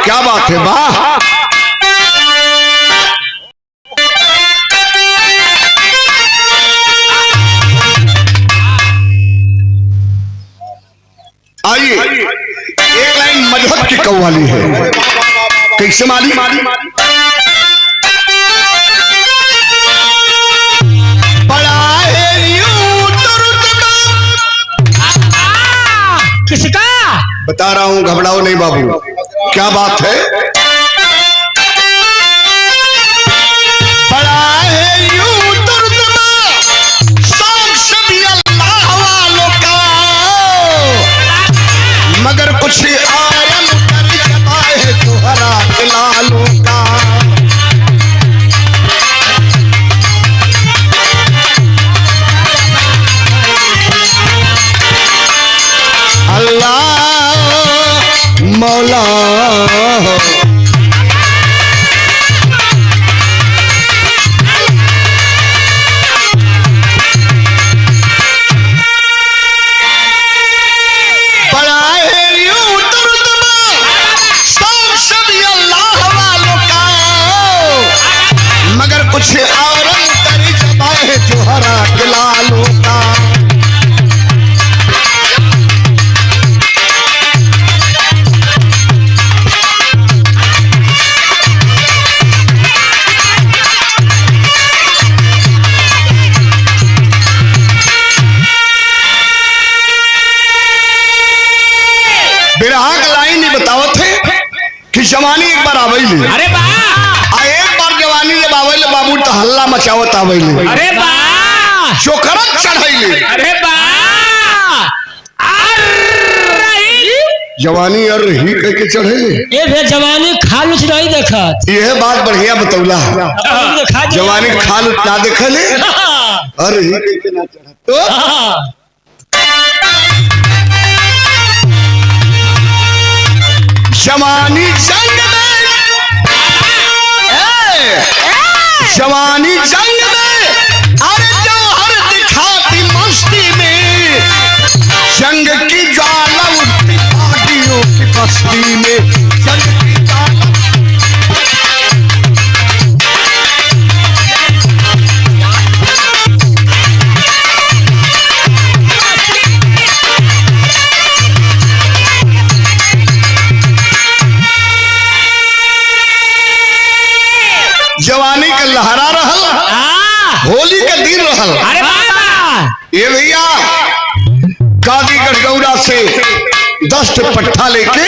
क्या बात है, वाह। आइए एक लाइन मजहब की कव्वाली है, कैसे माली? किसका बता रहा हूं, घबराओ नहीं बाबू, क्या बात है? बड़ा है यूं तुर्दमा साक्ष भी अल्लाह वालों का, मगर कुछ आयम कर जबा है तुहरा लालों का। अल्लाह मौला बड़ा है यूं तुर्दमा साक्ष भी अल्लाह वालों का, मगर कुछ और कर जबा है तुहरा लालों का। लाइन ही बतावत है कि जवानी एक बार आवेली। अरे वाह। एक बार जवानी जब आवेले बाबू तो हल्ला मचावत आवेली। अरे वाह। चोखरत चढ़ाईले। अरे वाह। जवानी और ही कह के चढ़ेले। ए भे जवानी खाल नहीं देखा, यह बात बढ़िया बतौला। जवानी खाल ना देखले और ही कह के ना चढ़ा तो जवानी जंग में, जवानी जंग में, अरे जौहर दिखाती मस्ती में, जंग की ज्वाला उठती पार्टियों की बस्ती में, जंग की ज्वाला। जवानी का लहरा रहल, होली का दिन रहल। अरे ये भैया कादी गढ़गौरा से 10 पट्ठा लेके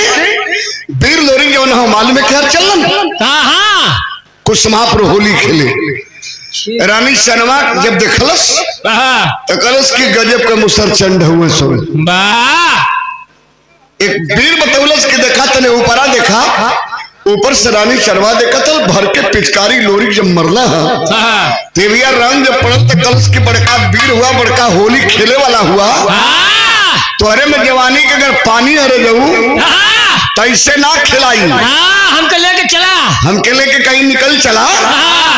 वीर लोरी जो न मालूम है क्या चलन कहाँ कुछ महापुर होली खेले। रानी सनवा जब देखलस तो कलस की गजब का मुसर चंड हुए सो। एक वीर बतौलस के देखा तने ऊपरा देखा, ऊपर से रानी चरवा देखा तो भर के पिचकारी लोरी जब मरला है देविया रंग जब पड़ल तो कलश की बड़का वीर हुआ, बड़का होली खेले वाला हुआ। तो अरे में जवानी के अगर पानी हरे जाऊं तो ऐसे ना खिलाई, हमको लेके चला, हमके लेके कहीं निकल चला,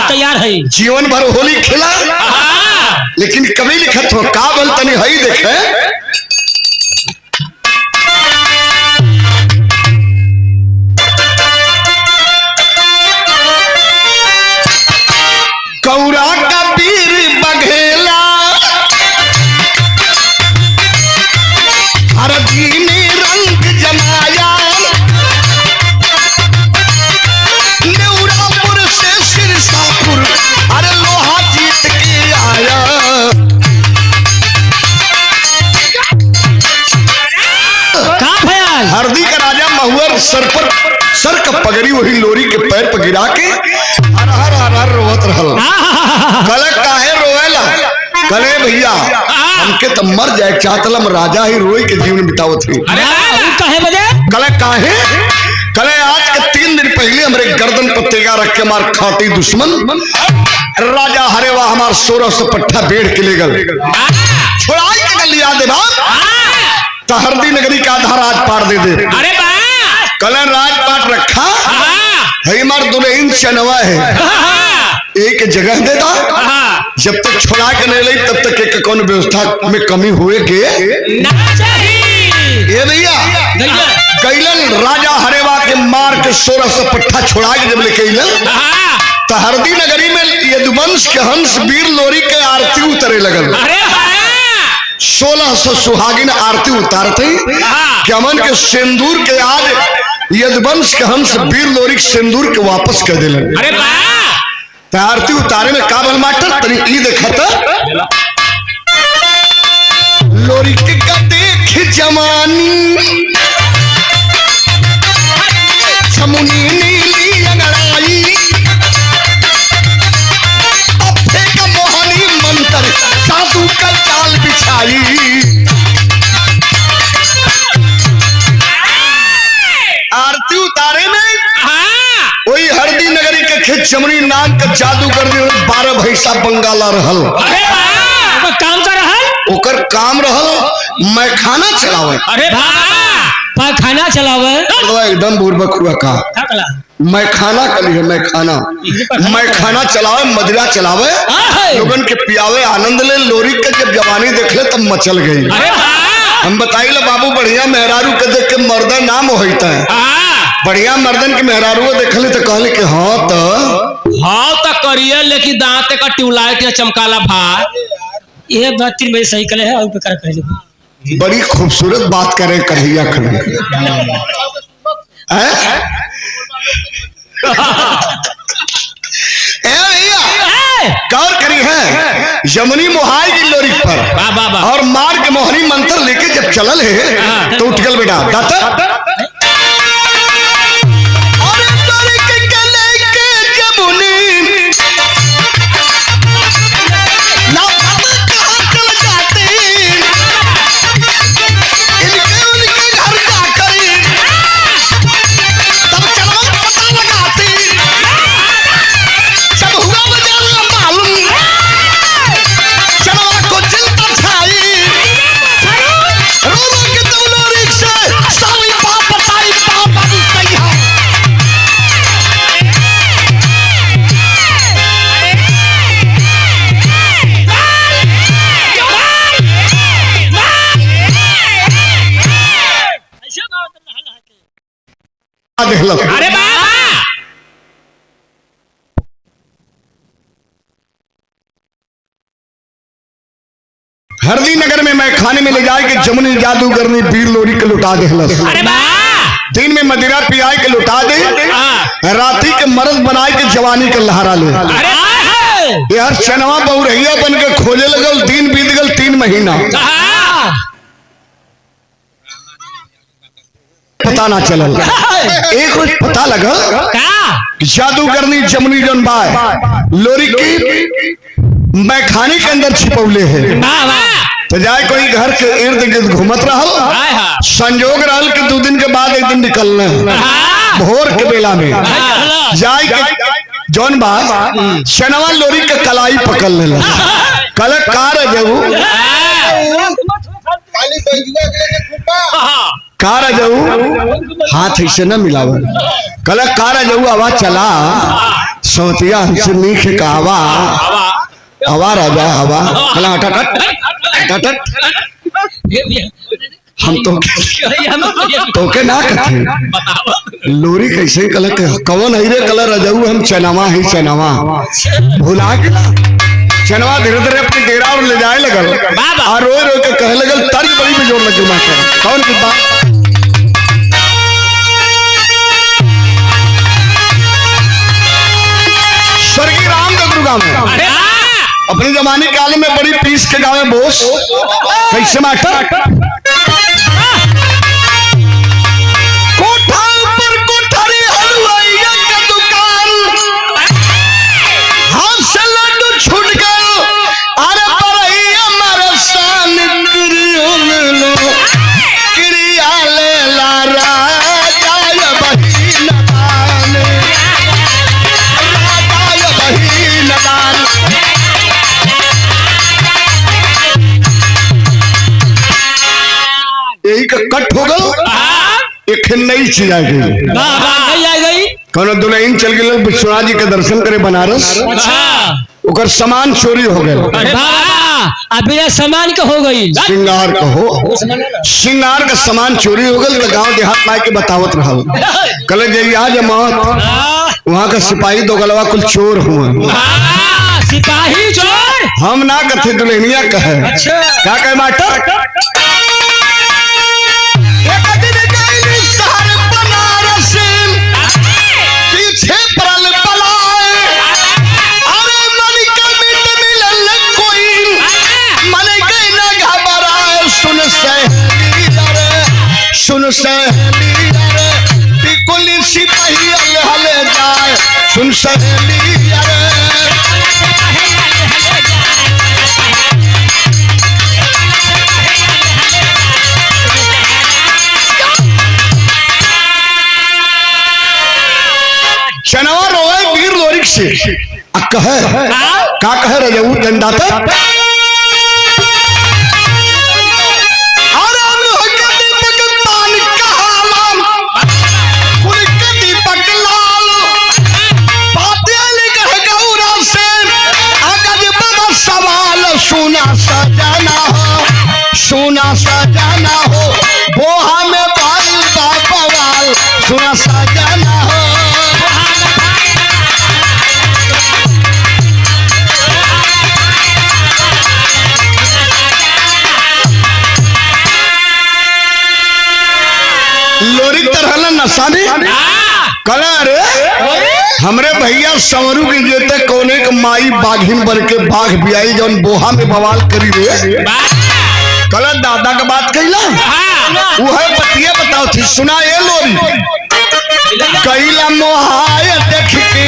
तैयार है जीवन भर होली खेला। लेकिन कभी लिखत हो का बल तनी हई देखे गौरा का वीर बघेला हर ने रंग जमाया, नेउरापुर से सिरसापुर अरे लोहा जीत के आया। हरदी का राजा महुअर सर का पगड़ी वही लोरी के पैर पर गिरा के हर हर हर हर रोवत रहल। कले काहे रोवेला? कले भैया हमके तो मर जाए चाहतलम, राजा ही रोई के जीवन बितावत ही। कले काहे? कले आज के 3 दिन पहले हमारे गर्दन पर तेगा रख के मार खाती दुश्मन राजा हरेवा हमार 1600 पट्ठा बेड़ के ले गल छोड़ाई के लिया दे बाप तो हरदी नगरी का आधा राजपाट दे दे। अरे कल राजपाट रखा है मार दुल्हन चनवा है एक जगह दे दा, जब तक छोड़ा के नहीं लई तब तक एक कौन व्यवस्था में कमी हुए के ना चाहिए। ये भैया गैलन राजा हरेवा के मार के 1600 पट्ठा छोड़ा के जब लेके अइलन हाँ तो हरदी नगरी में यदुवंश के हंस वीर लोरी के आरती उतरे लगल। अरे हाँ 1600 सुहागिन आरती उतारते हाँ। क्यमन के सिंदूर के आज यदुवंश के हंस वीर लोरी के सिंदूर के वापस कर दिलन। अरे वाह तो आरती उतारे में का बल मास्टर तनी ई देखत लोरी के का देख जवानी छमुनी नीली अंगड़ाई अफे का मोहनी मंत्र साधु का चाल बिछाई। आरती उतारे में हाँ वही हरदी नगरी के खेत चमड़ी नाम का जादू कर दिया 12 भैंसा बंगाला रहल। अरे वाह वो काम कर रहल ओकर काम रहल मैं खाना चलावे। अरे वाह खाना चलावे एकदम बुर्बक हुआ का मैं खाना कली है मैं खाना चलावे मदिरा चलावे लोगन के पियावे आनंद ले। लोरी के जब जवानी देखले तब मचल गई। अरे वाह हम बताइए बाबू बढ़िया मेहरारू के देख के मर्दा नाम होता है। बढ़िया मर्दन के मेहरारू देखले तो कहले कि हाँ तो करिए लेकिन दांत का ट्यूबलाइट या चमकाला भाई ये बात 3 बजे सही करे है और पे कर बड़ी खूबसूरत बात करे कन्हैया खड़ी गौर करी है यमुनी मोहाई की लोरी पर और मार के मोहनी मंत्र लेके जब चलल है तो उठ गल बेटा दाता अरे बाबा हरदी नगर में मैं खाने में ले जाए के जमुनी जादूगरनी वीर लोरी के लुटा दे। अरे वाह दिन में मदिरा पियाई के लुटा दे राती के मर्द बनाए के जवानी के लहरा ले। अरे यार चनवा बहुरहिया बन के खोजे लगल दिन बीत गल 3 महीना पता ना चलल। एक रोज पता लगा जादूगरनी जमुनी जन बाय लोरी की मैं खाने के अंदर छिपौले है तो जाए कोई घर के इर्द गिर्द घूमत रहल संजोग रहल कि 2 दिन के बाद एक दिन निकलना भोर के बेला में जाए के जौन बात शनवा लोरी के कलाई पकड़ ले कलकार जाऊ कार जाऊ हाथ ऐसे न मिलाव कलकार जाऊ आवाज चला सौतिया हमसे नीचे का हवा राजा हवा हम तो के ना कहते लोरी कैसे कलर कौन है कलर रजाऊ हम चनावा है चनावा भुला गया चनवा धीरे धीरे अपने डेरा और ले जाए लगल और रो रो के कहे लगल तर्ज बड़ी में जोर लगे मास्टर कौन की बात स्वर्गीय राम का गुरुगांव में अपने जमाने के आले में बड़ी पीस के गाँव में बोस कैसे मास्टर कट हो गल एक नई चीज आ गई कौन दुल्हन चल गई विश्वनाथ जी के दर्शन करे बनारस ओकर सामान चोरी हो गए। अरे बाबा अभी ये सामान के हो गई श्रृंगार का हो, श्रृंगार का सामान चोरी हो गए। तो गाँव देहात में के बतावत रहा कल जइया जमात वहाँ का सिपाही दो गलवा कुल चोर हुआ। सिपाही चोर हम ना कथे दुल्हनिया कहे। अच्छा क्या कहे मास्टर? पीछे परल पलाए, अरे मन के मिट मिलल कोई, मन के न घबराए। सुन सहेली रे, सुन सहेली रे, बिकुल सिपाही हले जाए। सुन सहेली रे, चनवा रोए वीर लोरिक से कहे का कहे रजऊ दंडात सुना सजाना हो बोहा में बाल बाल सुना सजाना हो। लोरी तरह नशा में कला रे हमरे भैया संवरू के जेते कोने के माई बाघिन बन के बाघ बियाई जौन बोहा में बवाल करी रे कला दादा का बात कहिला वो है बतिया बताओ थी। सुना ये लोरी कहिला मोहाय देख के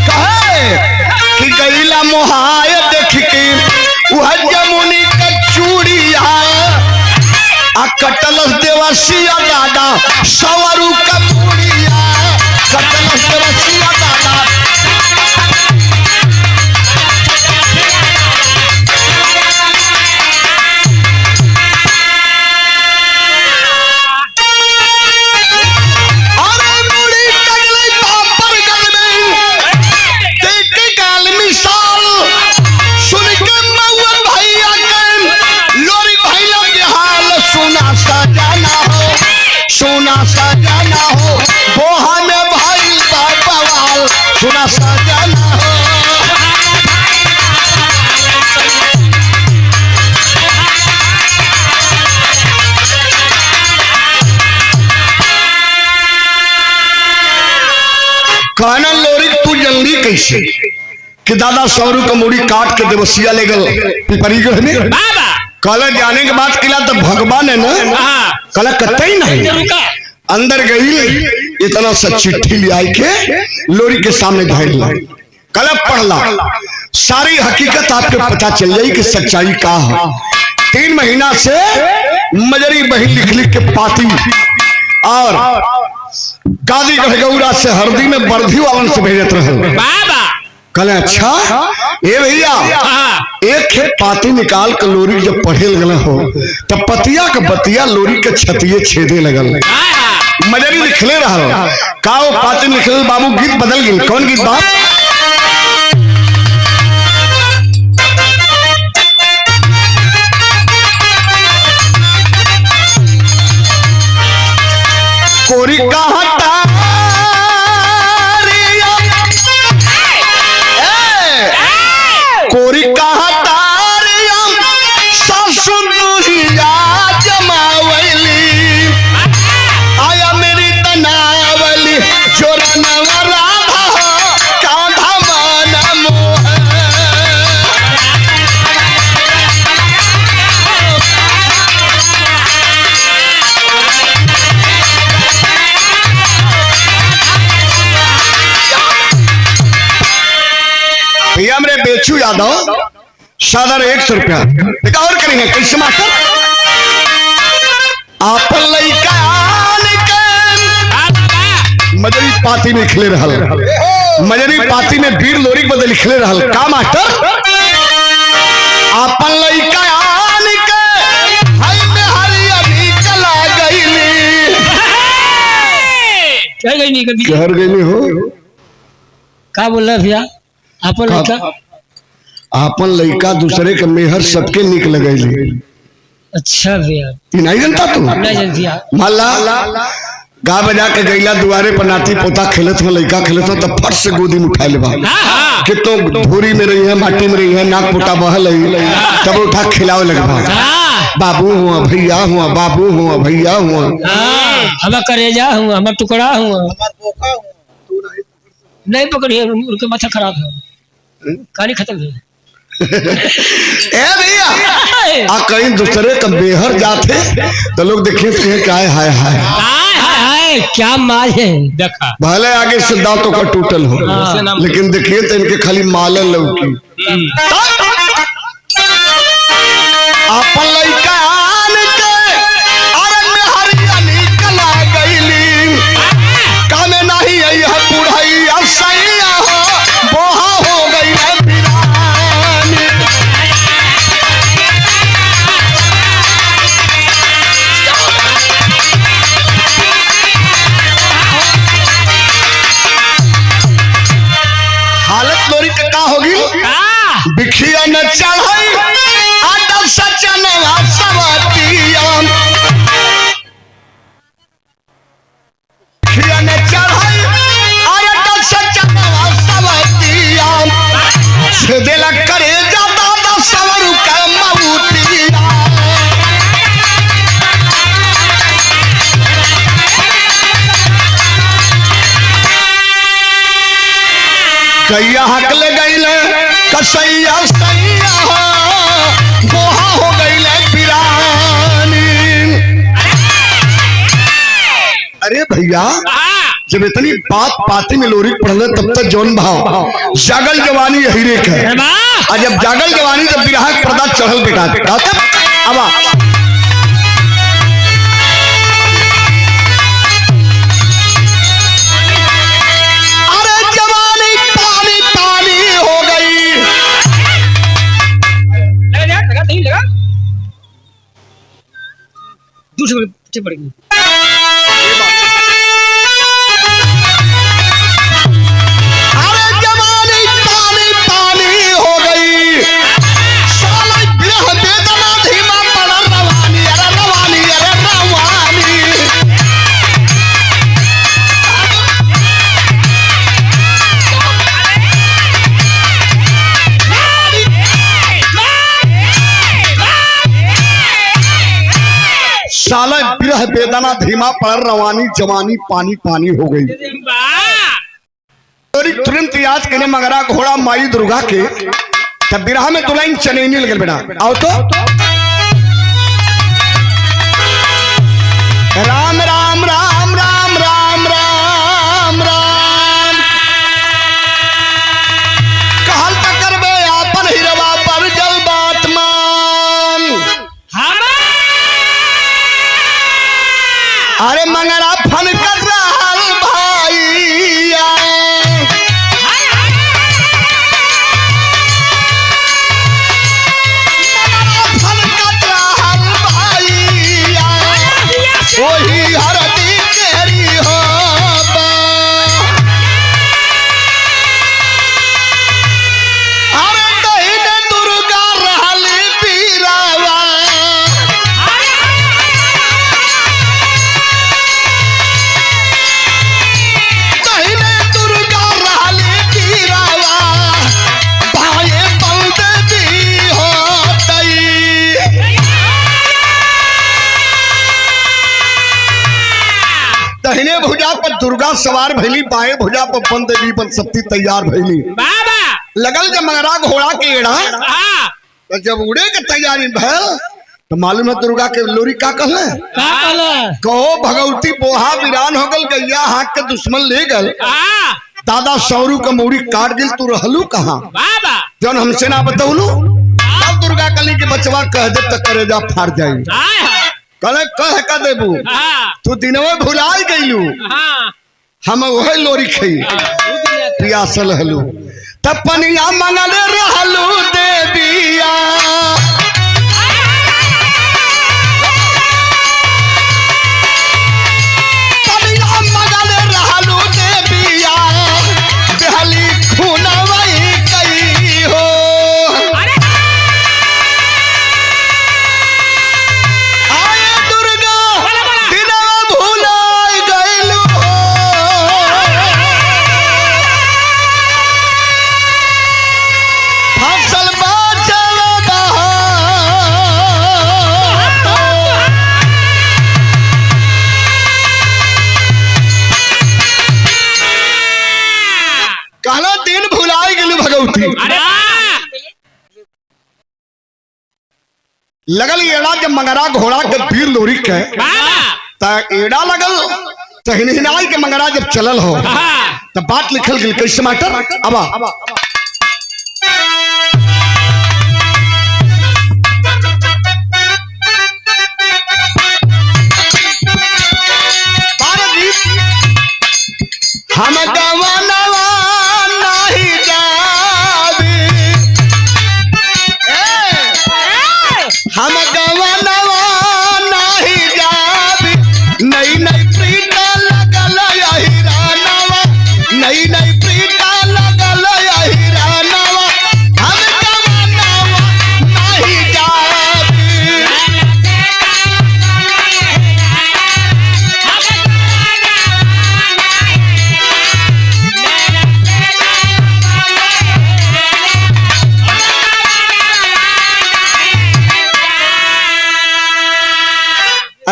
कहे कि कहिला मोहाय देख के वह जमुनी का चूड़िया आ कटलस देवसिया दादा सवरू का चूड़िया कटलस देवसिया दादा। सुना सजाना हो बोहा में भाई बवाल सुना सजाना हो। कहना लोरी तू जल्दी कैसे कि दादा सौरू का मूड़ी काट के देवसिया ले गल पिपरी गढ़ में कल जाने के बाद किला तो भगवान है ना कल कतई नहीं अंदर गई इतना सा चिट्ठी ले आई के लोरी के सामने धैर ला कल पढ़ला सारी हकीकत आपके पता चल जाई कि सच्चाई का है। 3 महीना से मजरी बही लिख लिख के पाती और गादी गढ़गौरा से हरदी में बर्धी वालन से भेजत रहे। कल अच्छा ए भैया एक खेत पाती निकाल कर लोरी जब पढ़े लगल हो तब पतिया के बतिया लोरी के छतिये छेदे लगल मजरी लिखले रहा का वो पाती लिखल बाबू गीत बदल गई। कौन गीत बाप? कोरी का हटा कोरी कहा तारिया ससुरिया जमावली आया मेरी तनावली जोरनवा राधा कांधा मन मोह। भैया मेरे बेचू यादव सादर 100 रुपया और करेंगे कैसे मास्टर? आप लइका मजरी पाती में लिखले रहल मजरी पाती में वीर लोरी के बदले लिखले रहल का मास्टर? आप लइका क्या गई नहीं कभी घर गई हो का बोल रहा भैया आप लड़का आपन लड़का दूसरे के मेहर सबके निक लगैली। अच्छा भैया ई नहीं जानता तू? नहीं जानती यार। माला गा बजा के गैला दुआरे पर नाती पोता खेलत हो, लड़का खेलत हो, तब फट से गोदी में उठा लेबा। कितो धूरी में रही है, माटी में रही है, नाक पोटा बहल है, तब उठा खिलावे लगबा। बाबू हुआ, भैया हुआ, बाबू हुआ, भैया हुआ, हम करेजा हुआ, हम टुकड़ा हुआ, नहीं पकड़िए उनके माथा खराब है, कहानी खत्म है। ए भैया आ कहीं दूसरे का बेहर जाते तो लोग देखे थे क्या है, हाय हाय हाय क्या माल है देखा। भले आगे से दांतों का टूटल हो, लेकिन देखिए तो इनके खाली माल लौकी। अपन लइका आन के अरे में हरियाली कला गईली, कामे नहीं आई है बुढ़ैया सैया हो, बोहा हो गई है बिरानी। हालत लोरी के का होगी, बिखिया न चढ़ाई आदम सचनवा सवतिया, बिखिया न चढ़ाई आदम सचनवा सवतिया, छेदेला करे जाता दा सवरु के मऊतिया। कैया हकले गईले कसैया सैया हो, गोहा हो गईले बिरानी। अरे भैया जब इतनी बात पाती में लोरी पढ़ले तब तक जौन भाव जागल जवानी यही रेख है, और जब जागल जवानी जब बिरहा पर्दा चढ़ल बेटा अब दूसरे पड़ेगी। अरे जवानी पानी पानी हो गई, साला बिरह बेदना धीमा पड़ा रवानी, अरे रवानी, अरे रवानी। साला बिरह बेदना धीमा पड़ रवानी, जवानी पानी पानी हो गई। तुरंत याद करने मगरा घोड़ा माई दुर्गा के तब बिरहा में दुलाइन चनैनी लगल बेटा। आओ तो राम राम राम राम राम राम राम कहल तक करबे आपन हिरवा पर जल बात मान। अरे मंगरा फन कर रहल भाईया, फन कर रहल भाईया, वही हरदी केरी हो बा। अरे दहिने दुर्गा रहल बीरावा, दहिने भुजा पर दुर्गा सवार भैली, बाएं भुजा पर बन देवी बन शक्ति तैयार भैली। लगल जब मंगरा घोड़ा के एड़ा तो जब उड़े के तैयारी भैल तो मालूम है दुर्गा के लोरी का कहले, कहो भगवती बोहा वीरान हो गल, गैया हाथ के दुश्मन ले गल, दादा सौरू का मूड़ी काट दिल, तू रहलू कहाँ जौन हमसे ना बतौलू। तब दुर्गा कली के बचवा कह दे तो करेजा फाड़ जाई, कले कह का देबू, तू दिनवे भुलाई गईलू, हम वह लोरी खई पियासल हलू, तब पनिया मंगले रहलू देविया। पनिया मंगले रहलू देविया, देहली खूनवई कई हो। लगल एड़ा जब मंगरा घोड़ा के पीर लोरी के ता एड़ा लगल तो हिनहिनाई के मंगरा जब चलल हो तब बात लिखल गई कैसे मास्टर अब हम गवनवा नहीं जाबी हम गवनवा नहीं जाबी नई नई प्रीता लगल यही रानवा नई नई प्रीता लगल यही रानवा हम गवनवा नहीं जाबी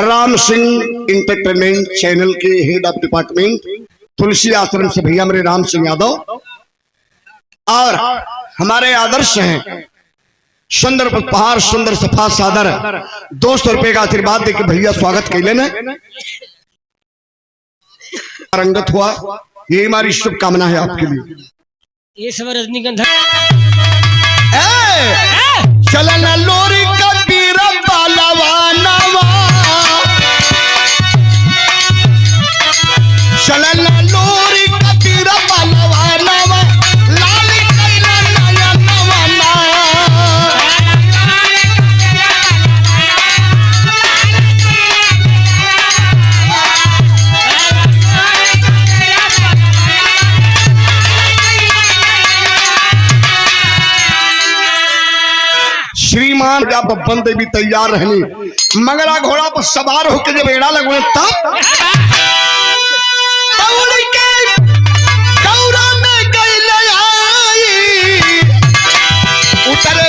राम सिंह इंटरटेनमेंट चैनल के हेड ऑफ डिपार्टमेंट तुलसी आश्रम से भैया मेरे राम सिंह यादव और हमारे आदर्श हैं सुंदर पहाड़ सुंदर सफा सादर 200 रुपए का आशीर्वाद देके भैया स्वागत कैले ने रंगत हुआ ये हमारी शुभकामना है आपके लिए। ये सब रजनीगंधा चलन लोरी का बीरा बालवानवा चलन लोरी का बीरा बालवानवा लाल कैला नया नवाना श्रीमान जब बंदे भी तैयार रहनी मंगला घोड़ा पर सवार होकर जब एड़ा लगो तब उतर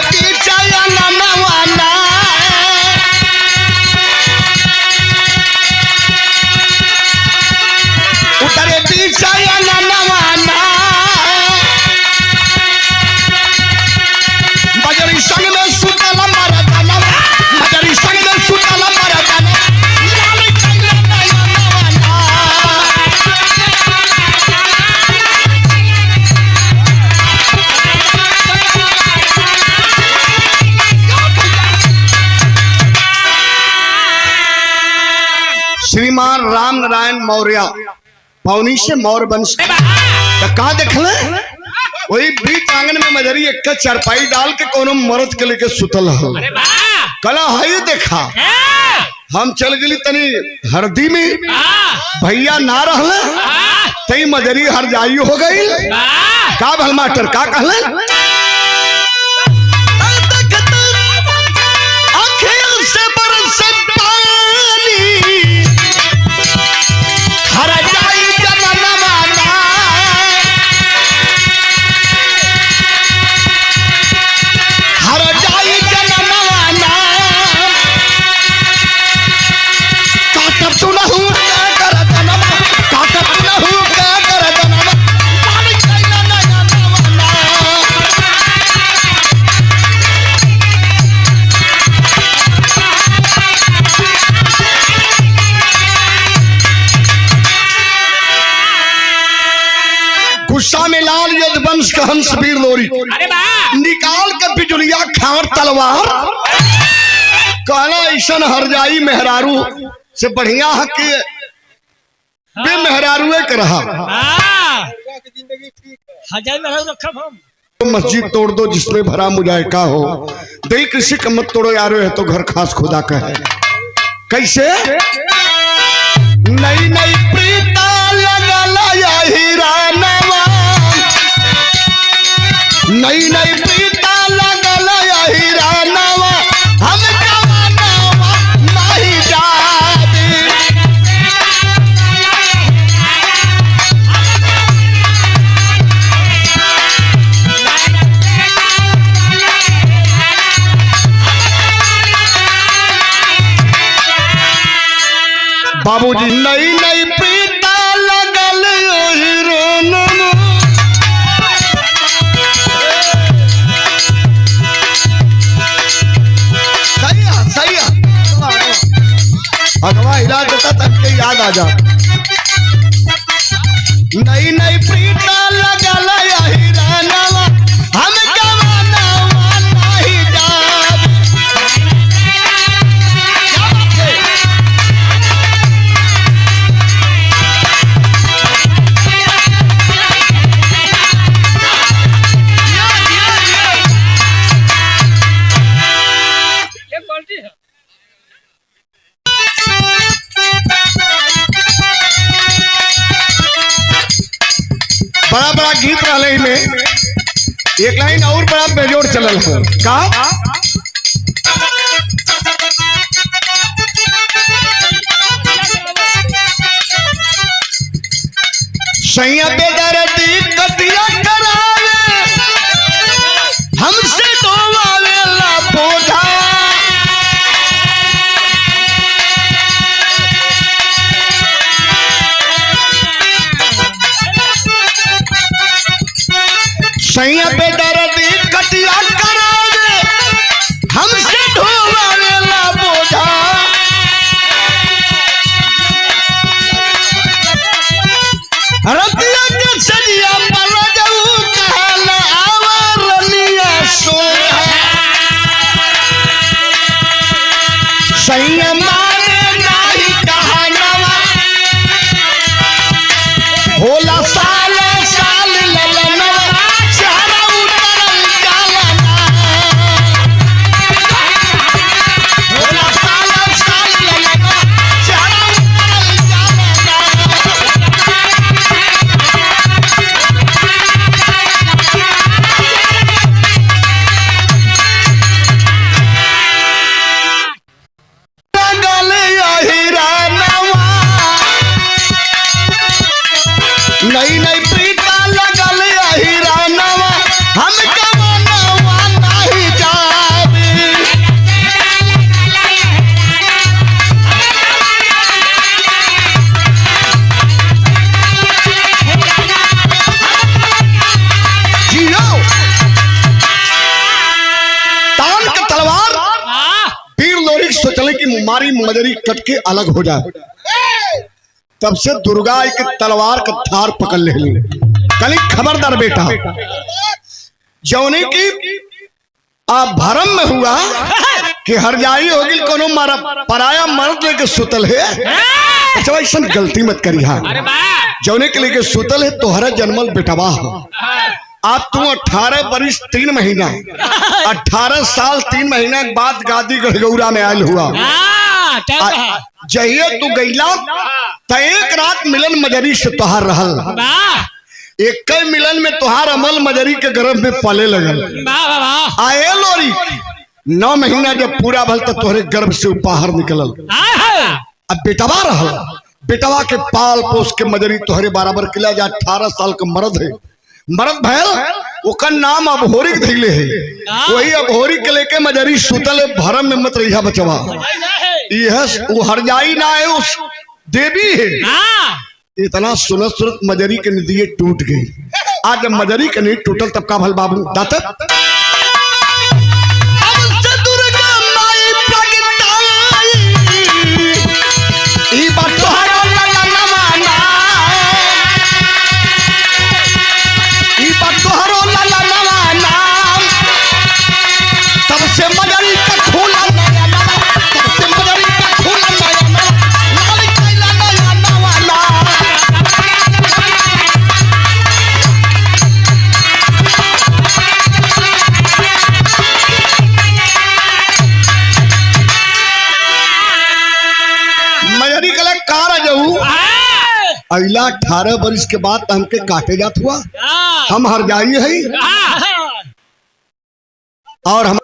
उतरे पीछा नवाना बजरी संग में सुतल मरदाना बजरी संग में सुतल मरदाना लाल कैला नया नवाना श्रीमान राम नारायण मौर्य पौनी से मौर्य वंश तो कहा देखल वही बीच आंगन में मजरी एक चारपाई डाल के कोनो मर्द के लेके सुतल हो कला है देखा हम चल गली तनी हरदी में भैया ना रहले तई मजरी हर जाई हो गई का भल मास्टर का कहले आखिर से बरस पानी हर जाई जननवाना हर जाई जननवाना काटब तू न हूँ क्या कर जनम काटब तू न हूँ क्या कर जनम लाल कैला नया नवाना गुस्सा में लाल यदवंश का हंस वीर लोरी निकाल के बिजुलिया खार तलवार कहला ऐसा हर जाई मेहरारू से बढ़िया है कि बे मेहरारुए के रहा हजार में रखा हम तो मस्जिद तोड़ दो जिसमें भरा मुजायका हो दिल किसी का मत तोड़ो यारो है तो घर खास खुदा का है कैसे नई नई प्रीता लगल यही रानवा नई नई प्रीता लगल यही रानवा हम जवानवा नहीं जाबी बाबूजी नई नई प्रीता लगल यही रानवा कहिया आजा नई नई प्रीता लगल यही रानवा हम गवानवा नहीं जाब ये क्वालिटी है। बड़ा बड़ा गीत रहे में एक लाइन और बड़ा बेजोड़ चलल है का सैया बेदर्दी कटिया करावे हमसे डोवावे ला बोझा सैया बेदर्दी कटिया करावे हमसे डोवावे ला बोझा रतिया के सजिया पर जाऊ कहला आवरनिया सोहा सैया माने नाही कहनवा होला साल साल ललनवा चारा उतरल जालना होला साल साल ललनवा चारा उतरल जालना लगल यही रानवा नई नई प्रीता लगल यही रानवा हम गवानवा नहीं जाबी जियो तान का तलवार वीर लोरी सोचले कि मारी मजरी कट के अलग हो जाए तब से दुर्गा एक तलवार का थार पकड़ ले ली कली खबरदार बेटा जौने की आप भरम में हुआ कि हरजाई होगी कोनो मारा पराया मर्द लेके सुतल है अच्छा ऐसा गलती मत करी हाँ अरे वाह जौने के लेके सुतल है तोहरा जन्मल बेटवा हो आप तुम 18 बरिस 3 महीना 18 साल 3 महीना के बाद गादी गढ़गौरा में आयल हुआ हाँ, क्या कहा? जहिए तू गईला त एक रात मिलन मजरी से तोहार रहल वाह एक मिलन में तोहार अमल मजरी के गर्भ में पले लगल वाह वाह वाह आए लोरी 9 महीना जब पूरा भल तो तोहरे गर्भ से बाहर निकलल हाँ, अब बेटवा रहल बेटवा के पाल पोस के मजरी तोहरे बराबर किला जा 18 साल का मर्द है मर्द भैल ओकर नाम अभोरिक धैले है वही अभोरिक के लेके मजरी सुतल भरम में मत रहिया बचवा यह वो हरजाई ना है उस देवी है हाँ, इतना सुनत सुनत मजरी के नदिये टूट गई आज जब मजरी के नहीं टूटल तब का भल बाबू दाता अगला 18 बरिस के बाद हमके काटे जात हुआ हम हरजाई है और हम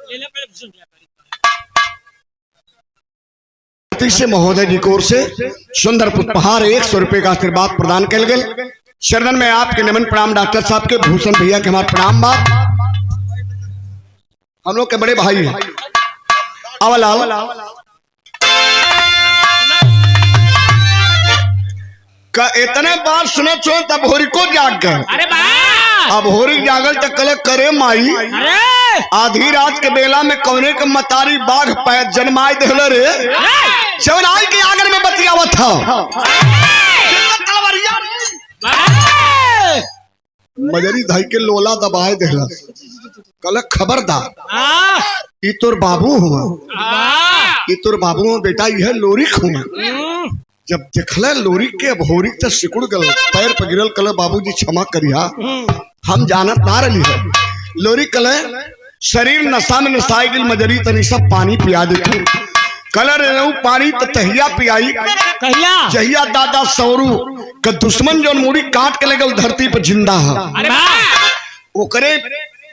से महोदय जी की ओर से सुंदर पुष्पहार 100 रुपए का आशीर्वाद प्रदान कल गए शरण में आपके नमन प्रणाम डॉक्टर साहब के भूषण भैया के हमारे प्रणाम बात हम लोग के बड़े भाई हैं अवलाल का इतने बात सुने तब होरी को जाग गए अरे वाह अब होरी जागल तो कल करे माई अरे आधी रात के बेला में कौने के मतारी बाघ पैर जन्माई देहले रे चौराई के आगर में बतियावत था मजरी धाई के लोला दबाए देहला कल खबरदार ई तोर बाबू हुआ ई तोर बाबू हुआ बेटा यह लोरिक हुआ जब देखल लोरिक के भोरिक तो सिकुड़ गल पैर पर गिरल कल बाबूजी क्षमा करिया हम जानत ना रही है लोरिक कल शरीर नशा में नसाई गिल मजरी तनी सब पानी पिया देती कलर पानी तो तहिया पियाई कहिया जहिया दादा सौरू का दुश्मन जो मुड़ी काट के लगल धरती पर जिंदा है ओकरे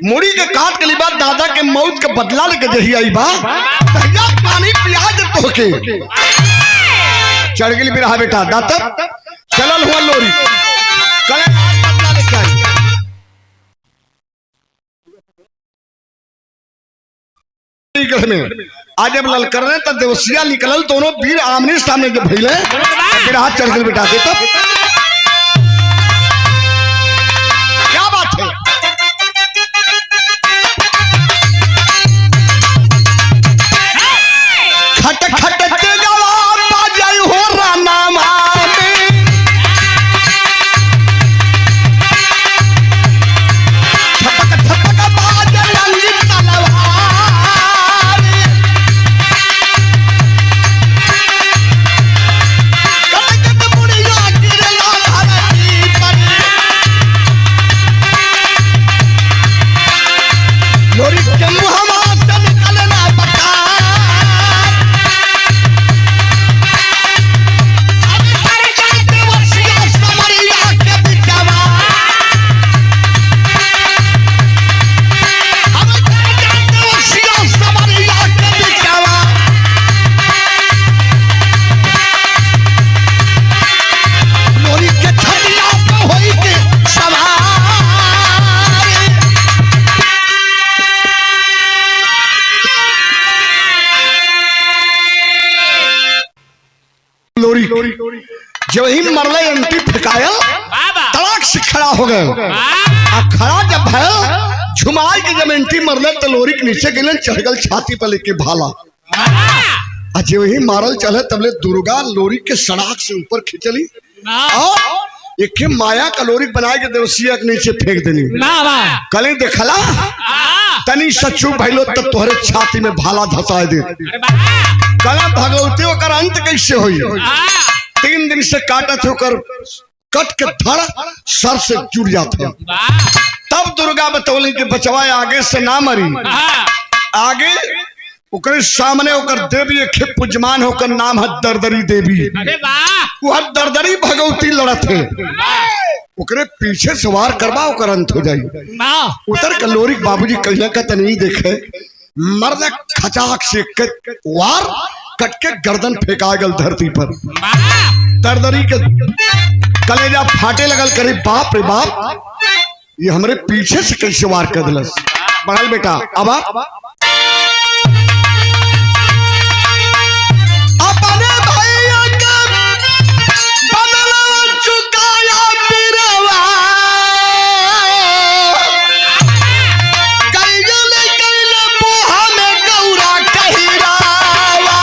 मुड़ी के काट के बाद दादा के मौत के बदला लेके जही आई बा तहिया पानी पिया दे तोके चढ़ गई बिरहा बेटा दाता चलल हुआ लोरी कल बदला लेके आई में आज जब ललकर रहे तब देवसिया निकलल दोनों वीर आमने सामने जब भइले बिरहा चढ़ गई बेटा दे तब क्या बात है खट खट के जवाब बाजै हो रानामा में छपक छपक बाजै रंगी तलवार कट कट मुड़िया गिरला धरती पर लोरी के मुहमा से निकलना बता जब ही मरले अंटी फेंकायल तड़ाक से खड़ा हो गए खड़ा जब भयल झुमाई के जब एंटी मरले तो लोरी के नीचे गिलन चढ़ गल छाती पर लेके भाला जब ही मारल चले तबले दुर्गा लोरी के सड़ाक से ऊपर खिंचली और एक माया का लोरी बना के देवसिया के नीचे फेंक देनी कल देखला तनी सचू भइलो तब तोहरे छाती में भाला धसा दे कला भगवती ओकर अंत कैसे होई 3 दिन से काटत होकर कट के धड़ सर से जुड़ जाता तब दुर्गा बतौली के बचवाए आगे से ना मरी आगे ओकरे सामने ओकर देवी एक पूजमान होकर नाम है दरदरी देवी वह दरदरी भगवती लड़त है ओकरे पीछे सवार करवा ओकर अंत हो जाई उतर के लोरी बाबूजी कहिया का तनी देखे मरने खचाक से वार कट के गर्दन फेंका गल धरती पर दरदरी के कलेजा फाटे लगल करे बाप रे बाप ये हमरे पीछे से कैसे वार कर दिलस बढ़ल बेटा अब अपने भैया के बदला चुकाया बिरवा कैले कैले बुहा में गौरा कहिरावा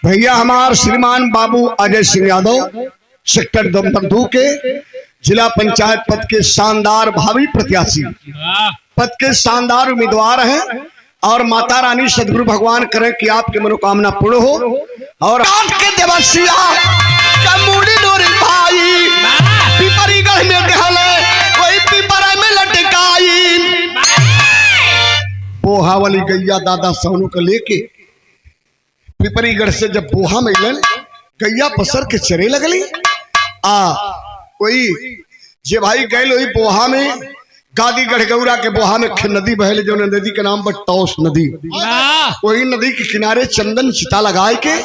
भैया हमार श्रीमान बाबू अजय सिंह यादव सेक्टर 2 के जिला पंचायत पद के शानदार भावी प्रत्याशी पद के शानदार उम्मीदवार हैं और माता रानी सदगुरु भगवान करें कि आपकी मनोकामना पूर्ण हो और के देवसिया कमुड़ी डोरी भाई पिपरीगढ़ में गहले कोई पिपरा में लटकाई बोहा वाली गैया दादा सोनू को लेके पिपरीगढ़ से जब बोहा में गैया पसर के चरे लगली वही जे भाई गए वही बोहा में गादी गढ़गौरा के बोहा में नदी बहले जो नदी के नाम पर टौस नदी। वही नदी के किनारे चंदन चिता लगाए के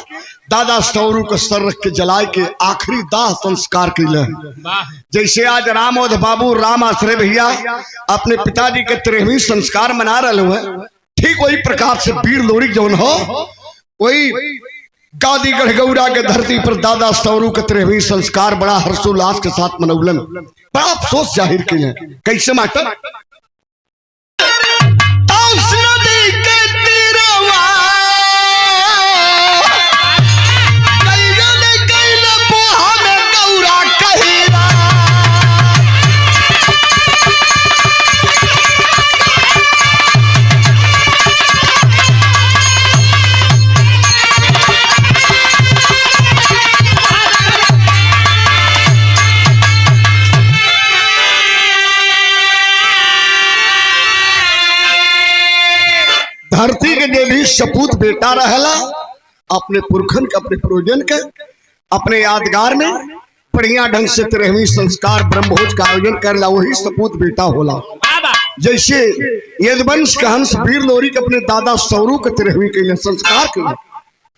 दादा सौरू को सर रख के जलाए के आखिरी दाह संस्कार कैले। जैसे आज रामोद बाबू राम आश्रय भैया अपने पिताजी के 13वीं संस्कार मना रहे हुए, ठीक वही प्रकार से वीर लोरी जौन हो वही गादी गढ़गौरा के धरती पर दादा सौरू के 13वीं संस्कार बड़ा हर्षोल्लास के साथ मनौलन, बड़ा अफसोस जाहिर किए। कैसे मास्टर? धरती के जो भी सपूत बेटा रहला अपने पुरखन के अपने पूर्वजन के अपने यादगार में बढ़िया ढंग से 13वीं संस्कार ब्रह्मभोज का आयोजन करला, वही सपूत बेटा होला। जैसे यदुवंश के हंस वीर लोरी के अपने दादा सौरू के 13वीं के संस्कार के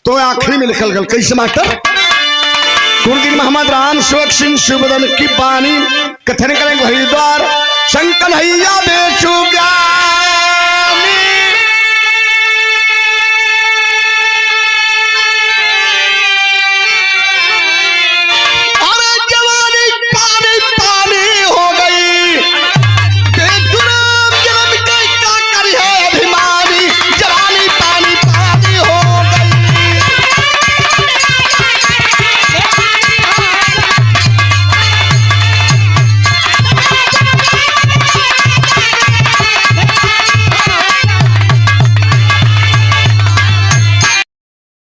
तो आखिरी में लिखल गल। कैसे मास्टर? कुलदीन मोहम्मद राम शोक सिंह सुबदन की बानी कथन करेंगे हरिद्वार शंकर भैया बेचू